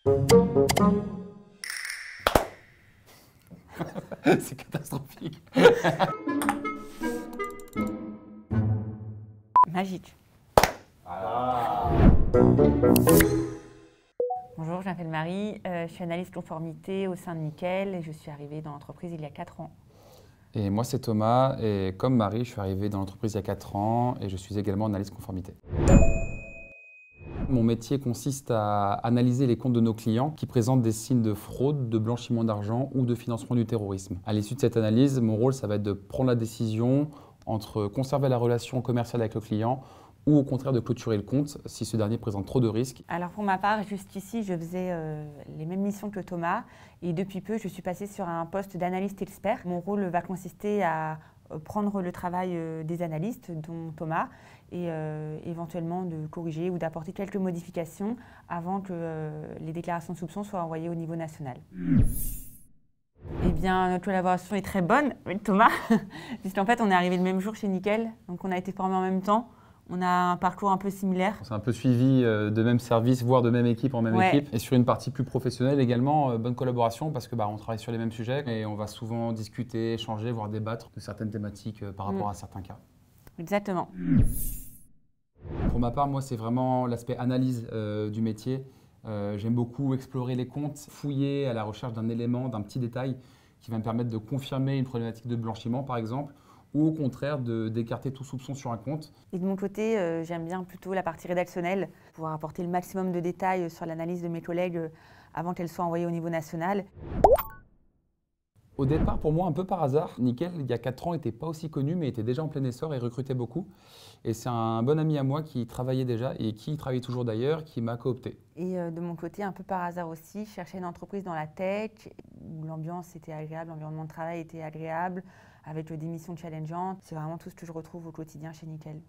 C'est catastrophique. Magique. Bonjour, je m'appelle Marie, je suis analyste conformité au sein de Nickel et je suis arrivée dans l'entreprise il y a 4 ans. Et moi, c'est Thomas, et comme Marie, je suis arrivé dans l'entreprise il y a 4 ans et je suis également analyste conformité. Mon métier consiste à analyser les comptes de nos clients qui présentent des signes de fraude, de blanchiment d'argent ou de financement du terrorisme. À l'issue de cette analyse, mon rôle, ça va être de prendre la décision entre conserver la relation commerciale avec le client ou au contraire de clôturer le compte si ce dernier présente trop de risques. Alors pour ma part, jusqu'ici, je faisais les mêmes missions que Thomas et depuis peu, je suis passée sur un poste d'analyste expert. Mon rôle va consister à prendre le travail des analystes, dont Thomas, et éventuellement de corriger ou d'apporter quelques modifications avant que les déclarations de soupçons soient envoyées au niveau national. Eh bien, notre collaboration est très bonne avec Thomas, puisqu'en fait, on est arrivé le même jour chez Nickel, donc on a été formés en même temps. On a un parcours un peu similaire. On s'est un peu suivi de même service, voire de même équipe en même Ouais. équipe. Et sur une partie plus professionnelle également, bonne collaboration parce que on travaille sur les mêmes sujets et on va souvent discuter, échanger, voire débattre de certaines thématiques par rapport à certains cas. Exactement. Pour ma part, moi, c'est vraiment l'aspect analyse du métier. J'aime beaucoup explorer les comptes, fouiller à la recherche d'un élément, d'un petit détail qui va me permettre de confirmer une problématique de blanchiment, par exemple, ou au contraire d'écarter tout soupçon sur un compte. Et de mon côté, j'aime bien plutôt la partie rédactionnelle, pouvoir apporter le maximum de détails sur l'analyse de mes collègues avant qu'elle soit envoyée au niveau national. Au départ, pour moi, un peu par hasard, Nickel, il y a 4 ans, n'était pas aussi connu, mais était déjà en plein essor et recrutait beaucoup. Et c'est un bon ami à moi qui travaillait déjà et qui travaillait toujours d'ailleurs, qui m'a coopté. Et de mon côté, un peu par hasard aussi, je cherchais une entreprise dans la tech où l'ambiance était agréable, l'environnement de travail était agréable, avec des missions challengeantes. C'est vraiment tout ce que je retrouve au quotidien chez Nickel.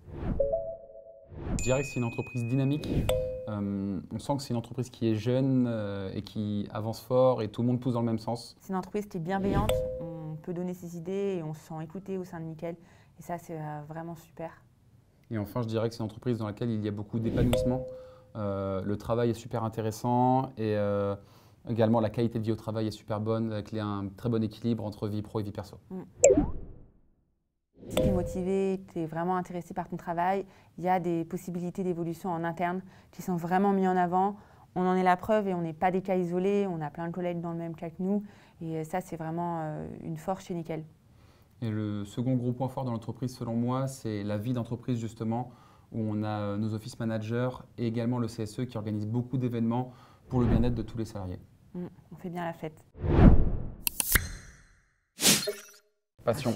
Je dirais que c'est une entreprise dynamique. On sent que c'est une entreprise qui est jeune et qui avance fort et tout le monde pousse dans le même sens. C'est une entreprise qui est bienveillante, on peut donner ses idées et on se sent écouté au sein de Nickel. Et ça, c'est vraiment super. Et enfin, je dirais que c'est une entreprise dans laquelle il y a beaucoup d'épanouissement. Le travail est super intéressant et également la qualité de vie au travail est super bonne avec un très bon équilibre entre vie pro et vie perso. Si tu es motivé, tu es vraiment intéressé par ton travail, il y a des possibilités d'évolution en interne qui sont vraiment mises en avant. On en est la preuve et on n'est pas des cas isolés, on a plein de collègues dans le même cas que nous. Et ça, c'est vraiment une force chez Nickel. Et le second gros point fort de l'entreprise, selon moi, c'est la vie d'entreprise justement, où on a nos office managers et également le CSE qui organise beaucoup d'événements pour le bien-être de tous les salariés. On fait bien la fête. Passion.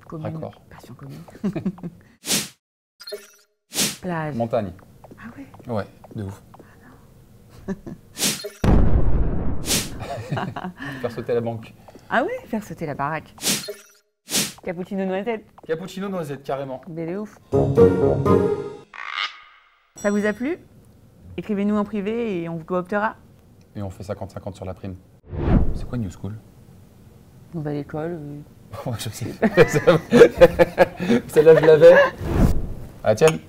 Commune. Raccord. Passion commune. Plage. Montagne. Ah ouais. Ouais, de ouf. Faire sauter la banque. Ah ouais, faire sauter la baraque. Cappuccino noisette. Cappuccino noisette, carrément. Belle et ouf. Ça vous a plu? Écrivez-nous en privé et on vous cooptera. Et on fait 50-50 sur la prime. C'est quoi New School? On va à l'école. Ouais, je sais. Celle-là, je l'avais. Ah, tiens.